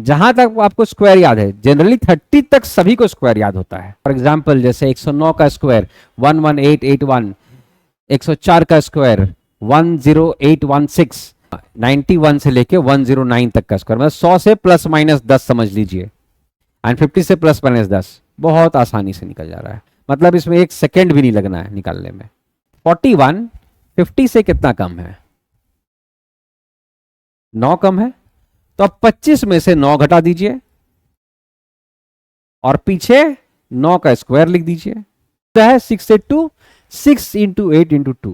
जहां तक आपको स्क्वायर याद है, जनरली 30 तक सभी को स्क्वायर याद होता है। फॉर एग्जाम्पल जैसे 109 का स्क्वायर 11881, 104 का स्क्वायर 10816, 91 से लेके 109 तक का स्क्वायर, मतलब 100 से प्लस माइनस 10 समझ लीजिए, एंड 50 से प्लस माइनस 10 बहुत आसानी से निकल जा रहा है, मतलब इसमें 1 सेकेंड भी नहीं लगना है निकालने में। 41 50 से कितना कम है? 9 कम है, तो अब 25 में से 9 घटा दीजिए और पीछे 9 का स्क्वायर लिख दीजिए। तो है 682, 6 इंटू 8 इंटू 2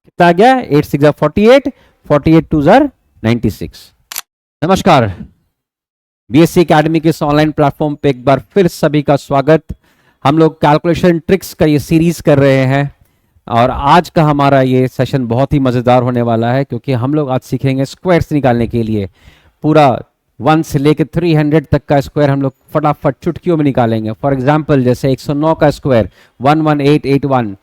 कितना आ गया? 8 6 48, 48 2 96। नमस्कार, बीएससी एकेडमी के इस ऑनलाइन प्लेटफॉर्म पे एक बार फिर सभी का स्वागत। हम लोग कैलकुलेशन ट्रिक्स का ये सीरीज कर रहे हैं और आज का हमारा ये सेशन बहुत ही मज़ेदार होने वाला है, क्योंकि हम लोग आज सीखेंगे स्क्वायर्स निकालने के लिए। पूरा 1 से लेकर 300 तक का स्क्वायर हम लोग फटाफट चुटकियों में निकालेंगे। फॉर एग्जांपल जैसे 109 का स्क्वायर 11881,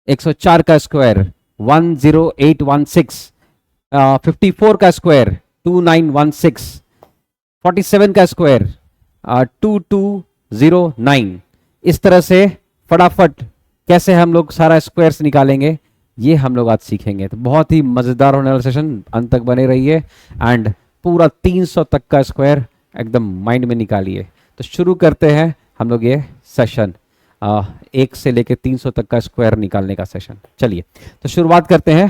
104 का स्क्वायर 10816, 54 का स्क्वायर 2916, 47 का स्क्वायर 2209। इस तरह से फटाफट कैसे हम लोग सारा स्क्वायर्स निकालेंगे ये हम लोग आज सीखेंगे। तो बहुत ही मज़ेदार होने वाला सेशन, अंत तक बने रहिए एंड पूरा 300 तक का स्क्वायर एकदम माइंड में निकालिए। तो शुरू करते हैं हम लोग ये सेशन, 1 से लेके 300 तक का स्क्वायर निकालने का सेशन। चलिए तो शुरुआत करते हैं।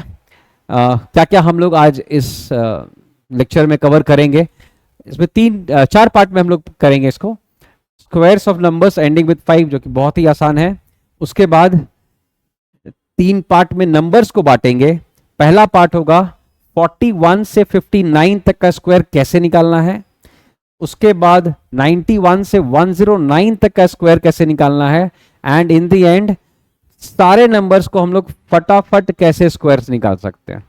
क्या क्या हम लोग आज इस लेक्चर में कवर करेंगे, इसमें 4 पार्ट में हम लोग करेंगे इसको। Squares of numbers ending with 5 जो कि बहुत ही आसान है। उसके बाद 3 पार्ट में नंबर्स को बांटेंगे। पहला पार्ट होगा 41 से 59 तक का स्क्वायर कैसे निकालना है। उसके बाद 91 से 109 तक का स्क्वायर कैसे निकालना है। एंड इन द एंड सारे नंबर्स को हम लोग फटाफट कैसे स्क्वायर्स निकाल सकते हैं।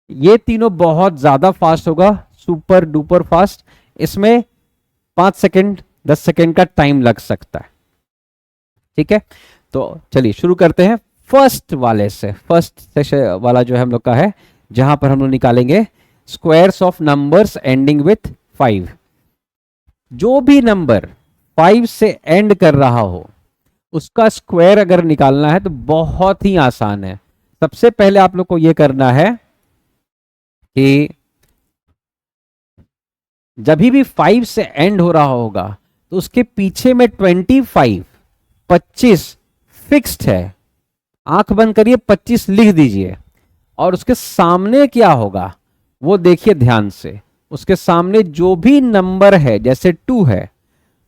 ये तीनों बहुत ज्यादा फास्ट होगा, सुपर डुपर फास्ट। इसमें 5 सेकेंड 10 सेकेंड का टाइम लग सकता है, ठीक है। तो चलिए शुरू करते हैं फर्स्ट वाले से। फर्स्ट सेशन वाला जो है हम लोग का है, जहां पर हम लोग निकालेंगे squares of numbers ending with 5। जो भी नंबर 5 से एंड कर रहा हो उसका स्क्वायर अगर निकालना है तो बहुत ही आसान है। सबसे पहले आप लोग को यह करना है कि जब भी 5 से एंड हो रहा होगा तो उसके पीछे में 25 फिक्स्ड है, आंख बंद करिए, 25 लिख दीजिए। और उसके सामने क्या होगा वो देखिए ध्यान से। उसके सामने जो भी नंबर है, जैसे 2 है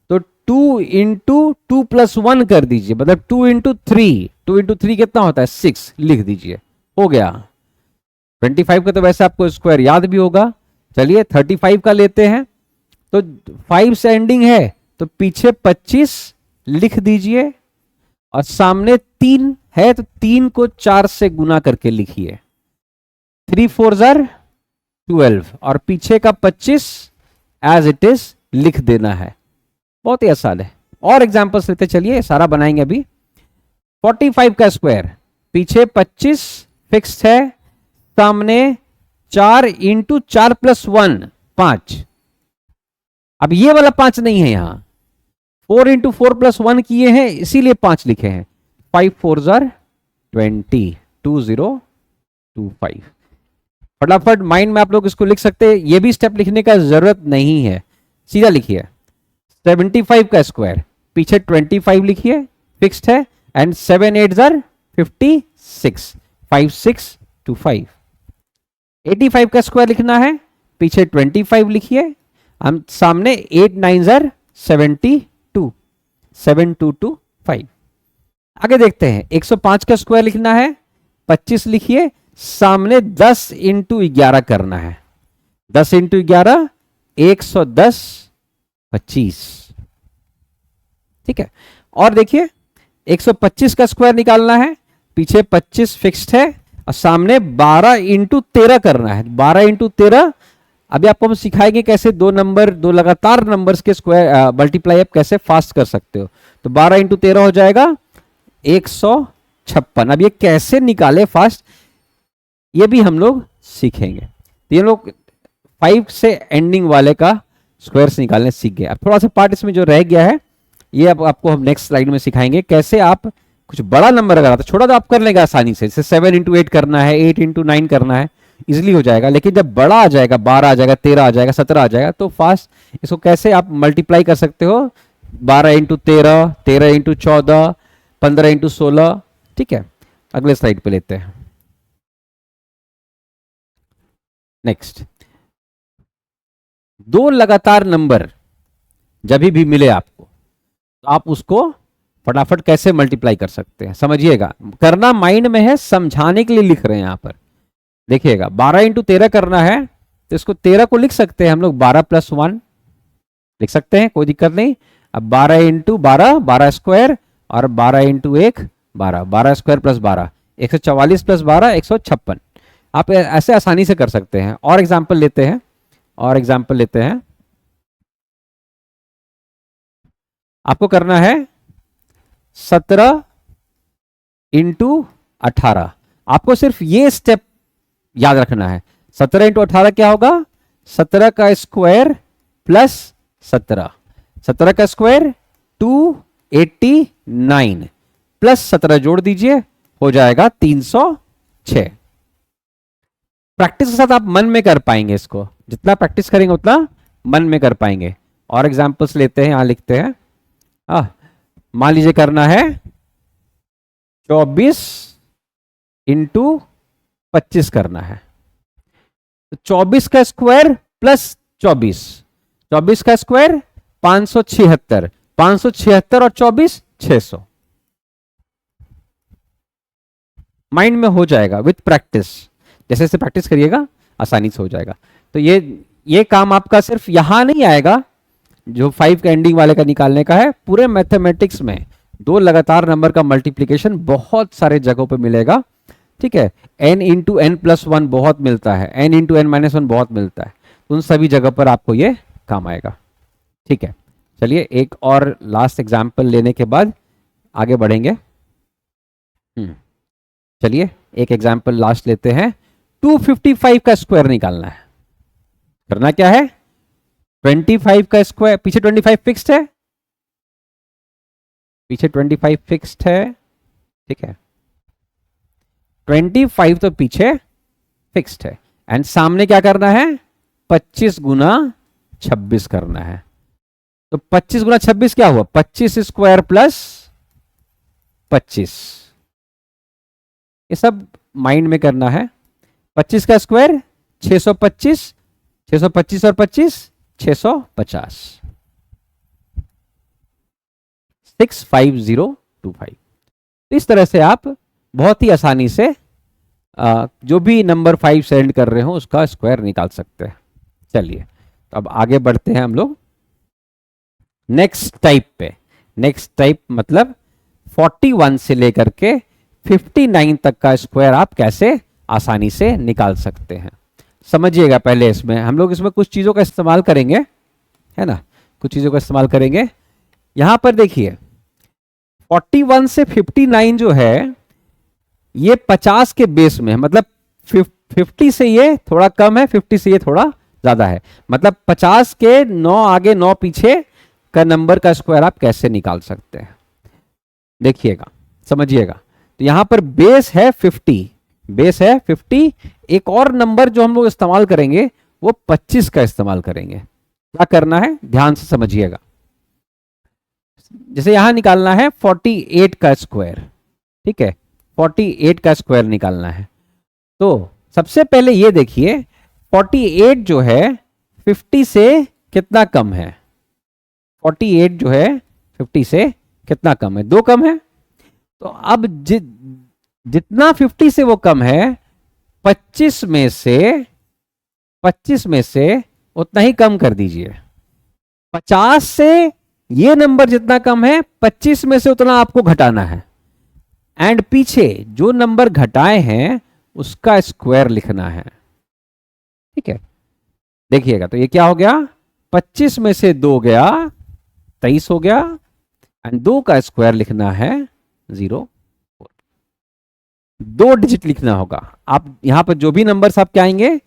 तो 2 इंटू 2 प्लस 1 कर दीजिए, मतलब 2 इंटू 3। 2 इंटू 3 कितना होता है? 6 लिख दीजिए, हो गया। 25 का तो वैसे आपको स्क्वायर याद भी होगा। चलिए 35 का लेते हैं। तो 5 से एंडिंग है तो पीछे 25 लिख दीजिए और सामने 3 है तो 3 को 4 से गुना करके लिखिए। 3 4 12 और पीछे का 25 एज इट इज लिख देना है। बहुत ही आसान है। और एग्जांपल्स लेते चलिए, सारा बनाएंगे अभी। 45 का स्क्वायर, पीछे 25 फिक्स्ड है, सामने 4 इंटू 4 प्लस 1 5। अब ये वाला 5 नहीं है, यहां 4 इंटू 4 प्लस 1 किए हैं इसीलिए 5 लिखे हैं। 5 4 20, 2025। फटाफट माइंड में आप लोग इसको लिख सकते हैं, ये भी स्टेप लिखने का जरूरत नहीं है, सीधा लिखिए। 75 का स्क्वायर, पीछे 25 लिखिए, फिक्स्ड है, एंड 7 8 56, 5625। 85 का स्क्वायर लिखना है, पीछे 25 लिखिए, हम सामने 8 9 72, 7225। आगे देखते हैं 105 का स्क्वायर लिखना है, 25 लिखिए, सामने 10 इंटू 11 करना है। 10 इंटू 11 110 25, ठीक है। और देखिए 125 का स्क्वायर निकालना है, पीछे 25 फिक्स्ड है और सामने 12 इंटू 13 करना है। 12 इंटू 13 अभी आपको हम सिखाएंगे कैसे दो लगातार नंबर्स के स्क्वायर मल्टीप्लाई आप कैसे फास्ट कर सकते हो। तो 12 इंटू 13 हो जाएगा 156। अब ये कैसे निकाले फास्ट ये भी हम लोग सीखेंगे। तो ये लोग 5 से एंडिंग वाले का स्क्वायर्स निकालने सीख गए। अब थोड़ा सा पार्ट इसमें जो रह गया है ये अब आपको हम नेक्स्ट स्लाइड में सिखाएंगे, कैसे आप कुछ बड़ा नंबर अगर आता है, छोटा तो आप कर लेंगे आसानी से, जैसे 7 इंटू 8 करना है, 8 इंटू 9 करना है, इजिली हो जाएगा। लेकिन जब बड़ा आ जाएगा, 12 आ जाएगा, 13 आ जाएगा, 17 आ जाएगा, तो फास्ट इसको कैसे आप मल्टीप्लाई कर सकते हो, 12 इंटू 13, 13 इंटू 14, 15 इंटू 16। ठीक है, अगले स्लाइड पे लेते हैं। नेक्स्ट, दो लगातार नंबर जब भी मिले आपको, तो आप उसको फटाफट कैसे मल्टीप्लाई कर सकते हैं, समझिएगा। करना माइंड में है, समझाने के लिए लिख रहे हैं यहां पर। देखिएगा, 12 इंटू 13 करना है, तो इसको 13 को लिख सकते हैं हम लोग 12 प्लस 1 लिख सकते हैं, कोई दिक्कत नहीं। अब 12 इंटू 12, 12 स्क्वायर, और 12 इंटू 1, 12, 12 स्क्वायर प्लस 12, 144 प्लस 12, 156। आप ऐसे आसानी से कर सकते हैं। और एग्जाम्पल लेते हैं, और एग्जाम्पल लेते हैं। आपको करना है 17 इंटू 18। आपको सिर्फ ये स्टेप याद रखना है। 17 इंटू 18 क्या होगा, 17 का स्क्वायर प्लस 17, 17 का स्क्वायर 289 प्लस 17 जोड़ दीजिए, हो जाएगा 306। प्रैक्टिस के साथ आप मन में कर पाएंगे इसको, जितना प्रैक्टिस करेंगे उतना मन में कर पाएंगे। और एग्जांपल्स लेते हैं, यहां लिखते हैं। मान लीजिए करना है 24 इंटू 25 करना है, तो 24 का स्क्वायर प्लस 24, 24 का स्क्वायर 576, 576 और 24 600। माइंड में हो जाएगा विथ प्रैक्टिस, जैसे जैसे प्रैक्टिस करिएगा आसानी से हो जाएगा। तो ये काम आपका सिर्फ यहां नहीं आएगा, जो 5 का एंडिंग वाले का निकालने का है, पूरे मैथमेटिक्स में दो लगातार नंबर का मल्टीप्लिकेशन बहुत सारे जगहों पे मिलेगा। ठीक है, n इंटू एन प्लस 1 बहुत मिलता है, n इंटू एन माइनस 1 बहुत मिलता है, उन सभी जगह पर आपको ये काम आएगा। ठीक है, चलिए एक और लास्ट एग्जाम्पल लेने के बाद आगे बढ़ेंगे। चलिए एक एग्जाम्पल लास्ट लेते हैं। 255 का स्क्वायर निकालना है। करना क्या है, 25 का स्क्वायर, पीछे 25 फिक्स्ड है, पीछे 25 फिक्स्ड है। ठीक है, 25 तो पीछे फिक्स्ड है, एंड सामने क्या करना है, 25 गुना 26 करना है। तो 25 गुना 26 क्या हुआ, 25 स्क्वायर प्लस 25। ये सब माइंड में करना है। 25 का स्क्वायर 625, 625 और 25 650, 65025। इस तरह से आप बहुत ही आसानी से जो भी नंबर 5 सेंड कर रहे हो उसका स्क्वायर निकाल सकते हैं। चलिए तो अब आगे बढ़ते हैं हम लोग नेक्स्ट टाइप पे। नेक्स्ट टाइप मतलब 41 से लेकर के 59 तक का स्क्वायर आप कैसे आसानी से निकाल सकते हैं, समझिएगा। पहले इसमें हम लोग इसमें कुछ चीज़ों का इस्तेमाल करेंगे, है ना, कुछ चीज़ों का इस्तेमाल करेंगे। यहां पर देखिए 41 से 59 जो है ये 50 के बेस में है, मतलब 50 से ये थोड़ा कम है, 50 से ये थोड़ा ज्यादा है, मतलब 50 के 9 आगे 9 पीछे का नंबर का स्क्वायर आप कैसे निकाल सकते हैं, देखिएगा, समझिएगा। तो यहां पर बेस है 50, बेस है 50। एक और नंबर जो हम लोग इस्तेमाल करेंगे वो 25 का इस्तेमाल करेंगे। क्या करना है ध्यान से समझिएगा। जैसे यहां निकालना है 48 का स्क्वायर, ठीक है, 48 का स्क्वायर निकालना है। तो सबसे पहले ये देखिए 48 जो है 50 से कितना कम है, 48 जो है 50 से कितना कम है, 2 कम है। तो अब जितना 50 से वो कम है 25 में से उतना ही कम कर दीजिए। 50 से ये नंबर जितना कम है 25 में से उतना आपको घटाना है, एंड पीछे जो नंबर घटाए हैं उसका स्क्वायर लिखना है। ठीक है, देखिएगा तो ये क्या हो गया, 25 में से 2 गया 23 हो गया, एंड 2 का स्क्वायर लिखना है 0, 2 डिजिट लिखना होगा। आप यहां पर जो भी नंबर्स आपके आएंगे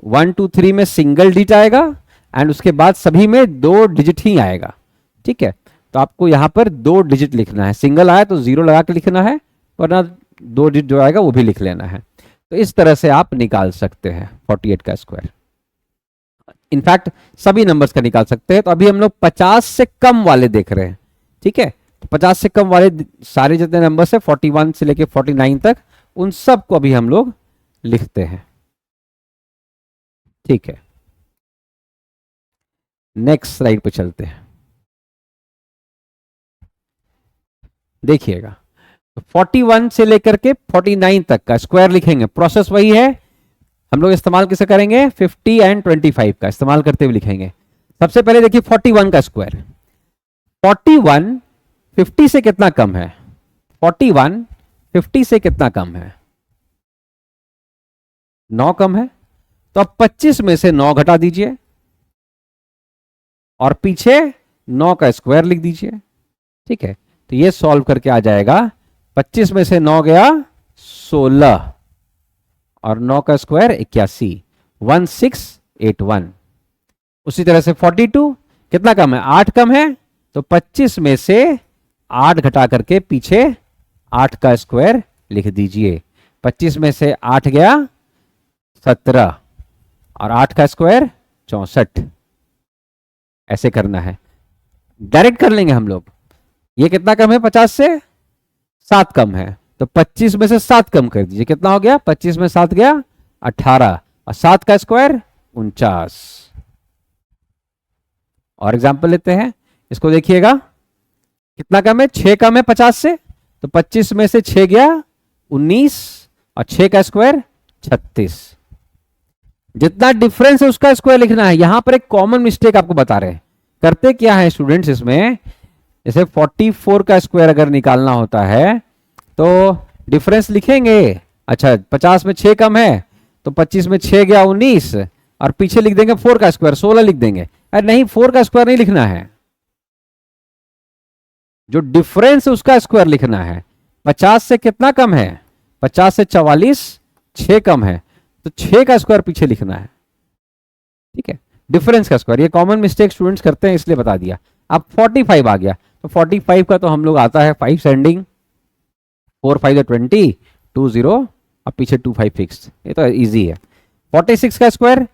1 2 3 में सिंगल डिजिट आएगा, एंड उसके बाद सभी में 2 डिजिट ही आएगा। ठीक है, तो आपको यहां पर 2 डिजिट लिखना है, सिंगल आया तो 0 लगा के लिखना है, वरना 2 डिजिट जो आएगा वो भी लिख लेना है। तो इस तरह से आप निकाल सकते हैं 48 का स्क्वायर। इनफैक्ट सभी नंबर्स का निकाल सकते हैं। तो अभी हम लोग 50 से कम वाले देख रहे हैं। ठीक है, तो 50 से कम वाले सारे जितने नंबर्स है 41 से लेके 49 तक, उन सब को अभी हम लोग लिखते हैं। ठीक है, नेक्स्ट स्लाइड पे चलते हैं। देखिएगा, 41 से लेकर के 49 तक का स्क्वायर लिखेंगे। प्रोसेस वही है, हम लोग इस्तेमाल किसे करेंगे, 50 एंड 25 का इस्तेमाल करते हुए लिखेंगे। सबसे पहले देखिए 41 का स्क्वायर। 41 50 से कितना कम है, 41 50 से कितना कम है, 9 कम है। तो अब 25 में से 9 घटा दीजिए और पीछे 9 का स्क्वायर लिख दीजिए। ठीक है, तो ये सॉल्व करके आ जाएगा, 25 में से 9 गया 16 और 9 का स्क्वायर 81, 1681। उसी तरह से 42 कितना कम है, 8 कम है, तो 25 में से 8 घटा करके पीछे 8 का स्क्वायर लिख दीजिए। 25 में से 8 गया 17 और 8 का स्क्वायर 64। ऐसे करना है, डायरेक्ट कर लेंगे हम लोग। ये कितना कम है, 50 से 7 कम है, तो 25 में से 7 कम कर दीजिए। कितना हो गया, 25 में 7 गया 18 और 7 का स्क्वायर 49। और एग्जाम्पल लेते हैं, इसको देखिएगा कितना कम है, 6 कम है 50 से, तो 25 में से 6 गया 19 और 6 का स्क्वायर 36। जितना डिफरेंस है उसका स्क्वायर लिखना है। यहां पर एक कॉमन मिस्टेक आपको बता रहे हैं। करते क्या है स्टूडेंट्स इसमें, जैसे 44 का स्क्वायर अगर निकालना होता है तो डिफरेंस लिखेंगे। अच्छा, 50 में 6 कम है तो 25 में 6 गया 19 और पीछे लिख देंगे 4 का स्क्वायर 16 लिख देंगे। अरे नहीं, 4 का स्क्वायर नहीं लिखना है, जो डिफरेंस है उसका स्क्वायर लिखना है। 50 से कितना कम है, 50 से 44 6 कम है, तो 6 का स्क्वायर पीछे लिखना है। ठीक है, डिफरेंस का स्क्वायर। ये कॉमन मिस्टेक स्टूडेंट्स करते हैं, इसलिए बता दिया। अब 45 आ गया, तो 45 का तो हम लोग आता है 5 सेंडिंग, 4 5 20 2 0 और पीछे 2 5 फिक्स। ये तो इजी है। 46 का स्क्वायर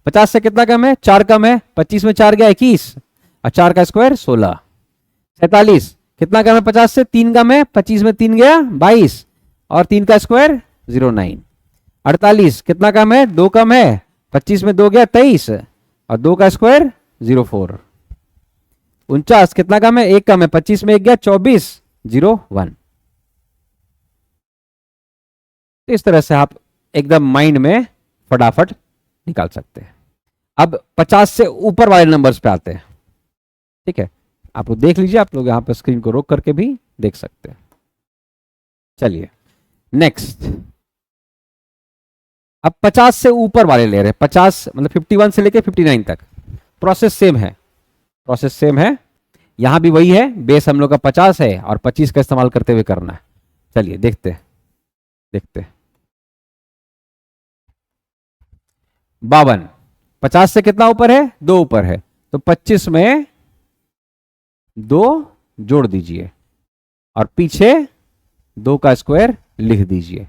50 से कितना कम है, 4 कम है, 25 में 4 गया 21 और 4 का स्क्वायर 16। 47 कितना कम है, 50 से 3 कम है, 25 में 3 गया 22 और 3 का स्क्वायर 09। 48 कितना कम है, 2 कम है, 25 में 2 गया 23 और 2 का स्क्वायर 04। 49 कितना कम है, 1 कम है, 25 में 1 गया 24 01। इस तरह से आप एकदम माइंड में फटाफट निकाल सकते हैं। अब 50 से ऊपर वाले नंबर्स पे आते हैं। ठीक है, आप लोग देख लीजिए, आप लोग यहां पर स्क्रीन को रोक करके भी देख सकते हैं। चलिए नेक्स्ट, अब 50 से ऊपर वाले ले रहे हैं। 50 मतलब 51 से लेके 59 तक। प्रोसेस सेम है, प्रोसेस सेम है। यहां भी वही है, बेस हम लोग का 50 है और 25 का इस्तेमाल करते हुए करना है। चलिए देखते हैं, देखते हैं। 52 50 से कितना ऊपर है, 2 ऊपर है, तो 25 में 2 जोड़ दीजिए और पीछे 2 का स्क्वायर लिख दीजिए।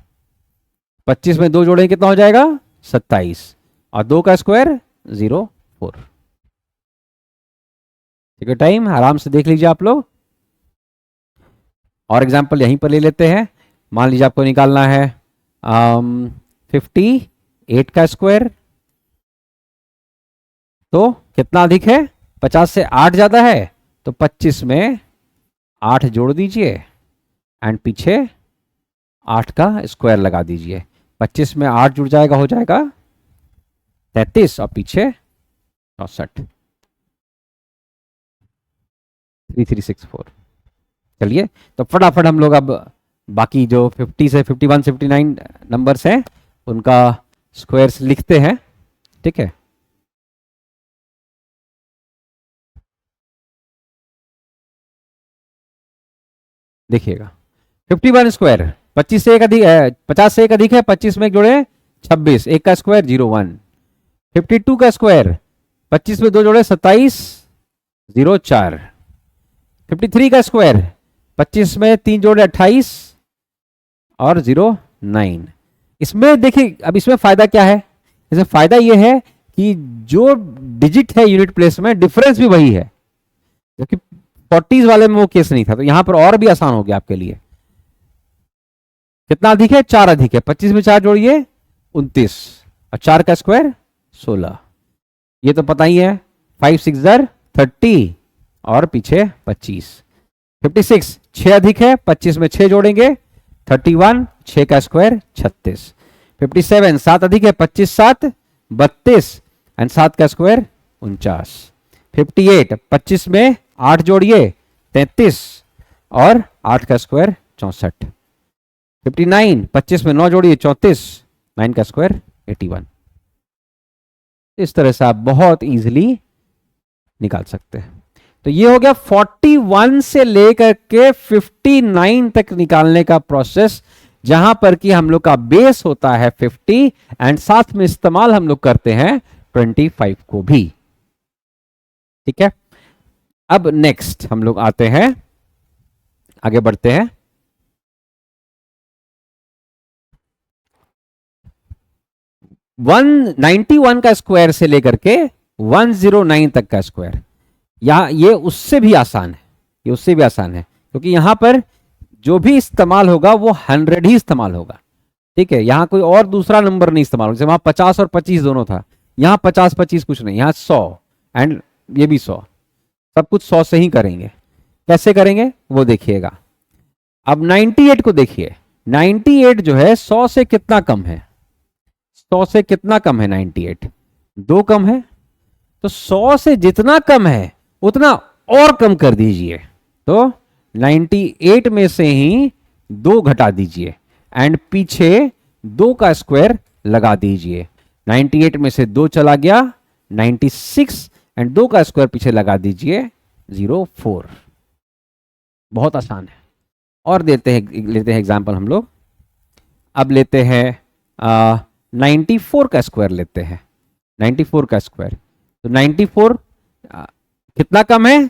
25 में 2 जोड़ेंगे कितना हो जाएगा, 27 और 2 का स्क्वायर 04। ठीक है, टाइम आराम से देख लीजिए आप लोग। और एग्जांपल यहीं पर ले लेते हैं। मान लीजिए आपको निकालना है 58 का स्क्वायर, तो कितना अधिक है, 50 से 8 ज्यादा है, तो 25 में 8 जोड़ दीजिए एंड पीछे 8 का स्क्वायर लगा दीजिए। 25 में 8 जुड़ जाएगा, हो जाएगा 33 और पीछे 64 3364। चलिए, तो फटाफट हम लोग अब बाकी जो 50 से 51 से 59 नंबर्स हैं उनका स्क्वायर्स लिखते हैं। ठीक है, देखिएगा 51 स्क्वायर 25 से 1 अधिक है, 50 से 1 अधिक है, 25 में 1 जोड़े 26, 1 का स्क्वायर 01। 52 का स्क्वायर 25 में 2 जोड़े 27, 0 4। 53 का स्क्वायर, 25 में 3 जोड़े 28 और 0 9। इसमें देखिए, अब इसमें फायदा क्या है? इसमें फायदा यह है कि जो डिजिट है यूनिट प्लेस में, डिफरेंस भी वही है, क्योंकि 40s वाले में वो केस नहीं था। तो यहां पर और भी आसान हो गया आपके लिए। कितना अधिक है? 4 अधिक है। 25 में 4 जोड़िए 29 और 4 का स्क्वायर 16। ये तो पता ही है, 5 6 30 और पीछे 25। 56 6 अधिक है, 25 में 6 जोड़ेंगे 31, 6 का स्क्वायर 36। 57 7 अधिक है, 25 7 32 एंड 7 का स्क्वायर 49। 58 25 में 8 जोड़िए 33 और 8 का स्क्वायर 64। 59 25 में 9 जोड़िए 34, 9 का स्क्वायर 81। इस तरह से आप बहुत इजीली निकाल सकते हैं। तो ये हो गया 41 से लेकर के 59 तक निकालने का प्रोसेस, जहां पर कि हम लोग का बेस होता है 50 एंड साथ में इस्तेमाल हम लोग करते हैं 25 को भी। ठीक है, अब नेक्स्ट हम लोग आते हैं, आगे बढ़ते हैं। वन 91 का स्क्वायर से लेकर के 109 तक का स्क्वायर, यहां ये उससे भी आसान है, ये उससे भी आसान है, क्योंकि यहां पर जो भी इस्तेमाल होगा वो 100 ही इस्तेमाल होगा। ठीक है, यहां कोई और दूसरा नंबर नहीं इस्तेमाल होगा। जैसे वहां 50 और 25 दोनों था, यहां 50 25 कुछ नहीं, यहां 100 एंड ये भी 100, सब कुछ 100 से ही करेंगे। कैसे करेंगे वो देखिएगा। अब 98 को देखिए, 98 जो है 100 से कितना कम है? 100 से कितना कम है? 98 2 कम है। तो 100 से जितना कम है उतना और कम कर दीजिए। तो 98 में से ही 2 घटा दीजिए एंड पीछे 2 का स्क्वायर लगा दीजिए। 98 में से 2 चला गया 96 एंड 2 का स्क्वायर पीछे लगा दीजिए 04। बहुत आसान है। और लेते हैं एग्जांपल हम लोग। अब लेते हैं 94 का स्क्वायर लेते हैं। 94 का स्क्वायर, तो 94 कितना कम है?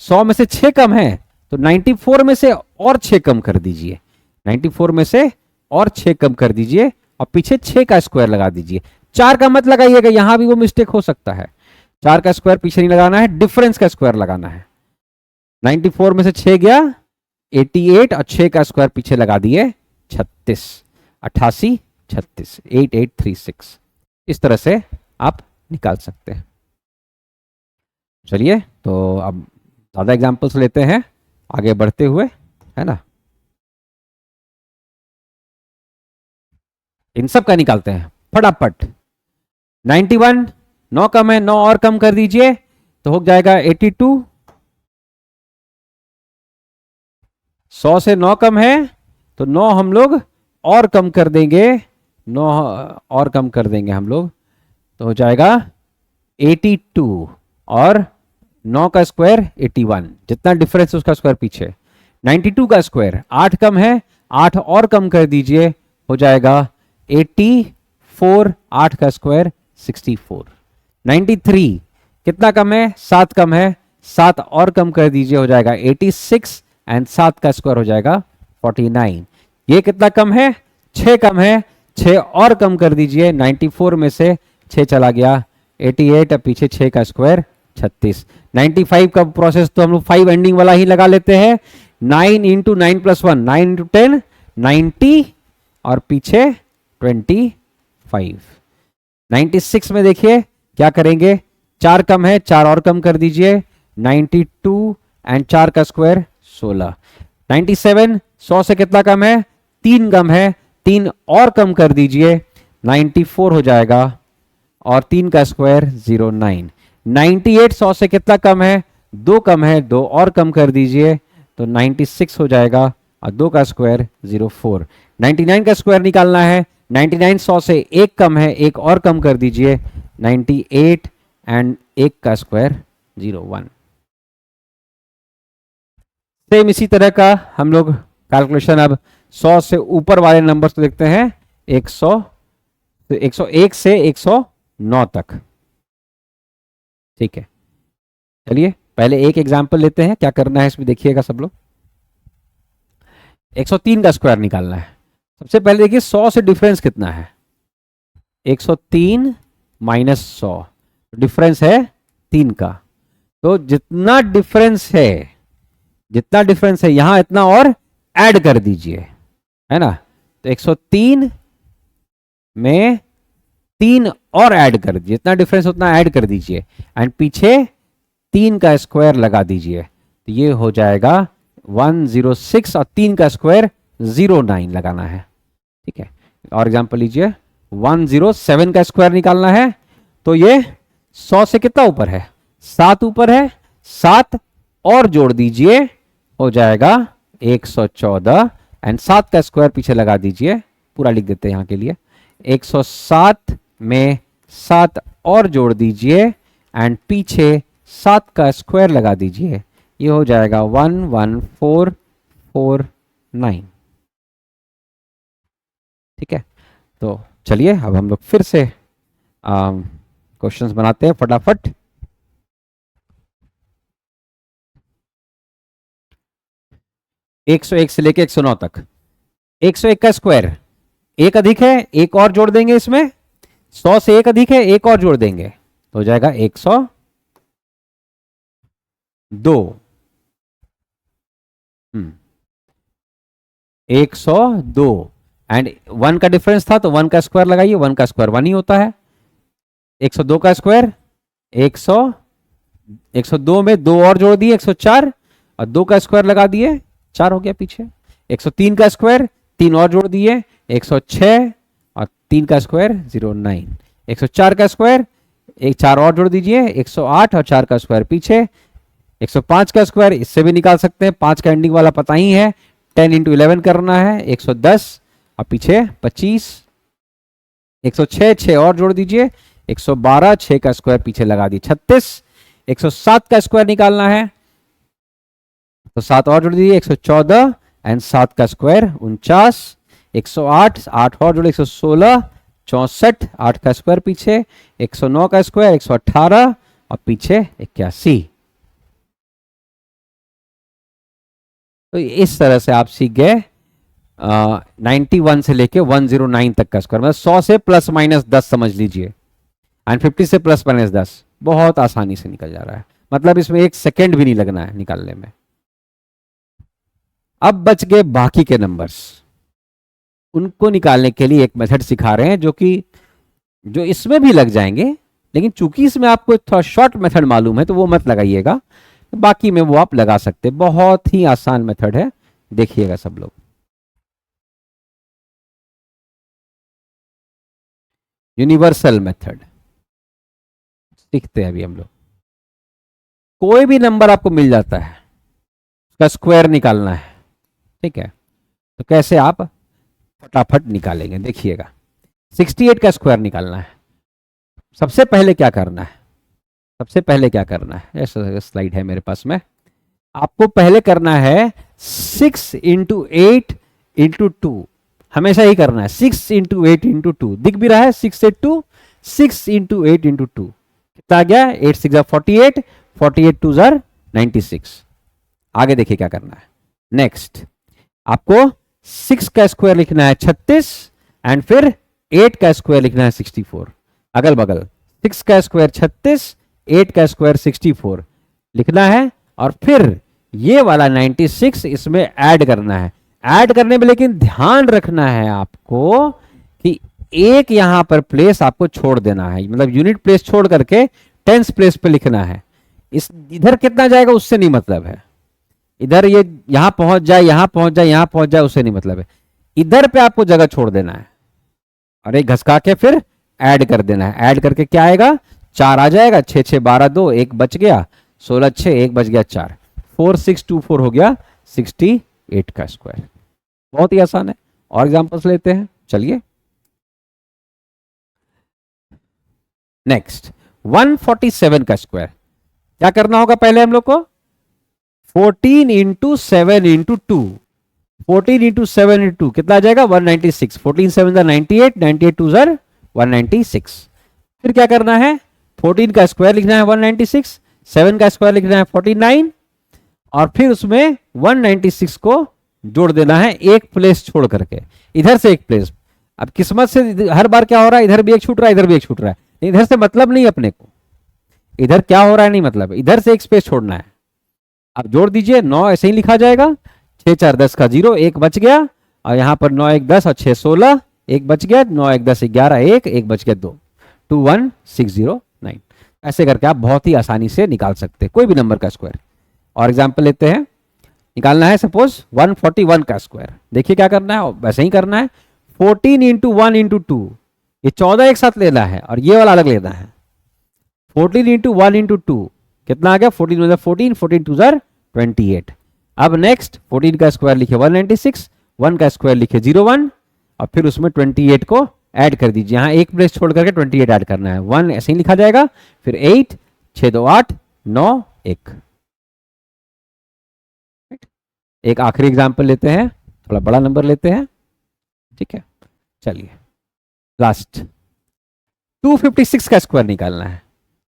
100 में से 6 कम है, तो 94 में से और 6 कम कर दीजिए। 94 में से और 6 कम कर दीजिए और पीछे 6 का स्क्वायर लगा दीजिए। 4 का मत लगाइएगा, यहां भी वो मिस्टेक हो सकता है। 4 का स्क्वायर पीछे नहीं लगाना है, डिफरेंस का स्क्वायर लगाना है। 94 में से 6 गया 88 और 6 का स्क्वायर पीछे लगा दिए 36, 88 36, 8836। इस तरह से आप निकाल सकते हैं। चलिए, तो अब ज्यादा एग्जांपल्स लेते हैं आगे बढ़ते हुए, है ना। इन सब का निकालते हैं फटाफट। 91 9 कम है, 9 और कम कर दीजिए तो हो जाएगा 82। 100 से 9 कम है तो 9 हम लोग और कम कर देंगे, 9 और कम कर देंगे हम लोग, तो हो जाएगा 82 और 9 का स्क्वायर 81, जितना डिफरेंस उसका स्क्वायर पीछे। 92 का स्क्वायर 8 कम है, 8 और कम कर दीजिए, हो जाएगा 84, 8 का स्क्वायर 64। 93 कितना कम है? 7 कम है, 7 और कम कर दीजिए, हो जाएगा 86 एंड 7 का स्क्वायर हो जाएगा 49। ये कितना कम है? 6 कम है, 6 और कम कर दीजिए, 94 में से 6 चला गया 88, अब पीछे 6 का स्क्वायर 36। 95 का प्रोसेस तो हम लोग 5 एंडिंग वाला ही लगा लेते हैं। 9 इंटू 9 प्लस 1, 9 इंटू 10 90 और पीछे 25। 96 में देखिए क्या करेंगे, 4 कम है, 4 और कम कर दीजिए, 92 एंड 4 का स्क्वायर 16। 97 100 से कितना कम है? 3 कम है, 3 और कम कर दीजिए, 94 हो जाएगा और 3 का स्क्वायर 09। 98 100 से कितना कम है? 2 कम है, 2 और कम कर दीजिए तो 96 हो जाएगा और 2 का स्क्वायर 04। 99 का स्क्वायर निकालना है, 99 100 से 1 कम है, 1 और कम कर दीजिए, 98 एंड 1 का स्क्वायर 01। सेम इसी तरह का हम लोग कैलकुलेशन अब 100 से ऊपर वाले नंबर्स को देखते हैं। 101 से 109 तक। ठीक है, चलिए पहले एक एग्जाम्पल लेते हैं, क्या करना है इसमें देखिएगा सब लोग। 103 का स्क्वायर निकालना है। सबसे पहले देखिए 100 से डिफरेंस कितना है, 103 माइनस 100, डिफरेंस है 3 का। तो जितना डिफरेंस है यहां इतना और ऐड कर दीजिए, है ना। तो 103 में 3 और ऐड कर दीजिए, जितना डिफरेंस उतना ऐड कर दीजिए, एंड पीछे 3 का स्क्वायर लगा दीजिए। तो ये हो जाएगा 106 और 3 का स्क्वायर 09 लगाना है। ठीक है, और एग्जांपल लीजिए, 107 का स्क्वायर निकालना है। तो ये 100 से कितना ऊपर है, 7 ऊपर है, 7 और जोड़ दीजिए, हो जाएगा 114, एंड 7 का स्क्वायर पीछे लगा दीजिए, पूरा लिख देते हैं यहां के लिए। 107 में 7 और जोड़ दीजिए, एंड पीछे 7 का स्क्वायर लगा दीजिए, ये हो जाएगा 11449। ठीक है, तो चलिए अब हम लोग फिर से क्वेश्चंस बनाते हैं फटाफट। एक 101 से लेके 109 तक। 101 का स्क्वायर एक अधिक है, एक और जोड़ देंगे इसमें, 100 से एक अधिक है, एक और जोड़ देंगे, तो हो जाएगा 102। 102 एंड 1 का डिफरेंस था, तो 1 का स्क्वायर लगाइए, 1 का स्क्वायर 1 ही होता है। 102 का स्क्वायर 102 में 2 और जोड़ दिए 104, और 2 का स्क्वायर लगा दिए, 4 हो गया पीछे। 103 का स्क्वायर 3 और जोड़ दिए 106, और 3 का स्क्वायर 09। 104 का स्क्वायर 4 और जोड़ दीजिए 108, और 4 का स्क्वायर पीछे। 105 का स्क्वायर इससे भी निकाल सकते हैं, 5 का एंडिंग वाला पता ही है, 10 इंटू 11 करना है, 110 और पीछे 25। 106 6 और जोड़ दीजिए 112, 6 का स्क्वायर पीछे लगा दिए 36। 107 का स्क्वायर निकालना है, तो 7 और जोड़ दीजिए 114, एंड 7 का स्क्वायर 49। 108 8 और जोड़े 116, 64, 8 का स्क्वायर पीछे। 109 का स्क्वायर 118, और पीछे 81। तो इस तरह से आप सीख गए 91 से लेके 109 तक का स्क्वायर, मतलब 100 से प्लस माइनस 10 समझ लीजिए, एंड 50 से प्लस माइनस 10 बहुत आसानी से निकल जा रहा है, मतलब इसमें 1 सेकेंड भी नहीं लगना है निकालने में। अब बच गए बाकी के नंबर्स, उनको निकालने के लिए एक मेथड सिखा रहे हैं जो इसमें भी लग जाएंगे, लेकिन चूंकि इसमें आपको थोड़ा शॉर्ट मेथड मालूम है तो वो मत लगाइएगा, बाकी में वो आप लगा सकते, बहुत ही आसान मेथड है, देखिएगा सब लोग। यूनिवर्सल मेथड सीखते हैं अभी हम लोग। कोई भी नंबर आपको मिल जाता है, उसका स्क्वायर निकालना है, ठीक है, तो कैसे आप फटाफट निकालेंगे देखिएगा। 68 का स्क्वायर निकालना है। सबसे पहले क्या करना है, ऐसा स्लाइड है मेरे पास में, आपको पहले करना है 6 इंटू 8 इंटू 2, हमेशा ही करना है 6 इंटू 8 इंटू 2, दिख भी रहा है 6 8 6 इंटू 8 इंटू 2 कितना आ गया, 8 6 48, 48 2 96। आगे देखिए क्या करना है। नेक्स्ट आपको 6 का स्क्वायर लिखना है 36, एंड फिर 8 का स्क्वायर लिखना है 64, अगल बगल 6 का स्क्वायर 36, 8 का स्क्वायर 64 लिखना है, और फिर ये वाला 96 इसमें ऐड करना है। ऐड करने में लेकिन ध्यान रखना है आपको कि एक यहां पर प्लेस आपको छोड़ देना है, मतलब यूनिट प्लेस छोड़ करके टेंस प्लेस पे लिखना है। इस इधर कितना जाएगा उससे नहीं मतलब है, इधर ये यहां पहुंच जाए, यहां पहुंच जाए, यहां पहुंच जाए, उससे नहीं मतलब है, इधर पे आपको जगह छोड़ देना है, और एक घसका के फिर ऐड कर देना है। ऐड करके क्या आएगा, 4 आ जाएगा, 6 6 12 2, 1 बच गया, 16 6 1 बच गया 4, 4 6 2 4 हो गया 68 का स्क्वायर। बहुत ही आसान है, और एग्जांपल्स लेते हैं, चलिए। नेक्स्ट 147 का स्क्वायर, क्या करना होगा पहले हम लोग को, 14 इंटू 7 इंटू 2, 14 इंटू 7 इंटू 2 कितना आ जाएगा 196, 14 7 98, 98 2 196। फिर क्या करना है, 14 का स्क्वायर लिखना है 196, 7 का स्क्वायर लिखना है 49, और फिर उसमें 196 को जोड़ देना है एक प्लेस छोड़ करके, इधर से एक प्लेस। अब किस्मत से हर बार क्या हो रहा है, इधर भी एक छूट रहा है, इधर भी एक छूट रहा है, इधर से मतलब नहीं अपने को, इधर क्या हो रहा है नहीं मतलब, इधर से एक स्पेस छोड़ना है। अब जोड़ दीजिए, 9 ऐसे ही लिखा जाएगा, 6 4 10 का 0, एक बच गया, और यहां पर 9 1 10 और 6 16, एक बच गया, 9 1 10 11 एक बच गया 2, 21609। ऐसे करके आप बहुत ही आसानी से निकाल सकते हैं कोई भी नंबर का स्क्वायर। और एग्जाम्पल लेते हैं, निकालना है सपोज 141 का स्क्वायर। देखिए क्या करना है, वैसे ही करना है, 14 इंटू 1 इंटू 2, ये 14 एक साथ लेना है और ये वाला अलग लेना है। 14 इंटू 1 इंटू 2 कितना आ गया, 14 मतलब 14, 14 2 जार 28। अब नेक्स्ट 14 का स्क्वायर लिखे 196, 1 का स्क्वायर लिखे 01, और फिर उसमें 28 को ऐड कर दीजिए, यहां एक प्लेस छोड़ करके 28 ऐड करना है, 1 ऐसे ही लिखा जाएगा, फिर 8 6 2 8 9 1। एक आखिरी एग्जाम्पल लेते हैं, थोड़ा बड़ा नंबर लेते हैं, ठीक है। चलिए लास्ट 256 का स्क्वायर निकालना है,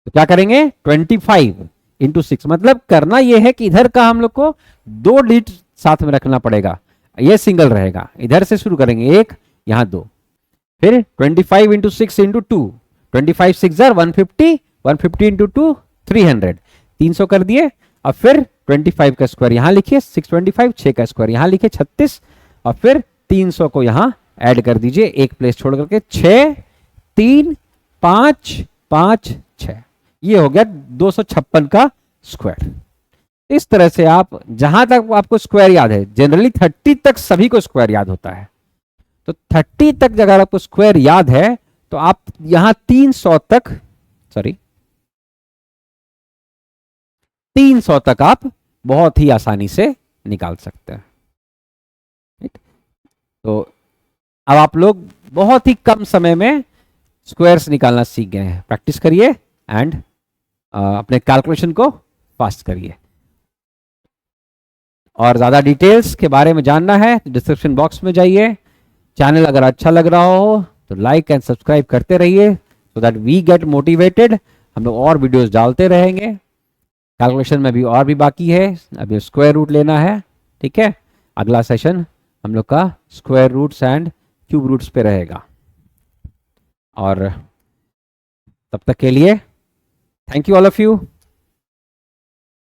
तो क्या करेंगे, 25 इंटू 6, मतलब करना यह है कि इधर का हम लोग को 2 डिजिट साथ में रखना पड़ेगा, ये सिंगल रहेगा, इधर से शुरू करेंगे 1 यहां 2, फिर 25 इंटू 6 इंटू 2, 25 6 जार 150, 150 इंटू 2 300, 300 कर दिए, और फिर 25 का स्क्वायर यहां लिखिए 625, 6 का स्क्वायर यहां लिखिए 36, और फिर 300 को यहां ऐड कर दीजिए एक प्लेस छोड़ करके, 6 3 5 5 6, ये हो गया 256 का स्क्वायर। इस तरह से आप जहां तक आपको स्क्वायर याद है, जनरली 30 तक सभी को स्क्वायर याद होता है, तो 30 तक अगर आपको स्क्वायर याद है तो आप यहां 300 तक आप बहुत ही आसानी से निकाल सकते हैं। तो अब आप लोग बहुत ही कम समय में स्क्वायर्स निकालना सीख गए हैं, प्रैक्टिस करिए एंड अपने कैलकुलेशन को फास्ट करिए। और ज़्यादा डिटेल्स के बारे में जानना है तो डिस्क्रिप्शन बॉक्स में जाइए। चैनल अगर अच्छा लग रहा हो तो लाइक एंड सब्सक्राइब करते रहिए, so that we get motivated, हम लोग और वीडियोस डालते रहेंगे। कैलकुलेशन में भी और भी बाकी है, अभी स्क्वायर रूट लेना है, ठीक है। अगला सेशन हम लोग का square roots and cube roots पे रहेगा। और तब तक के लिए thank you all of you.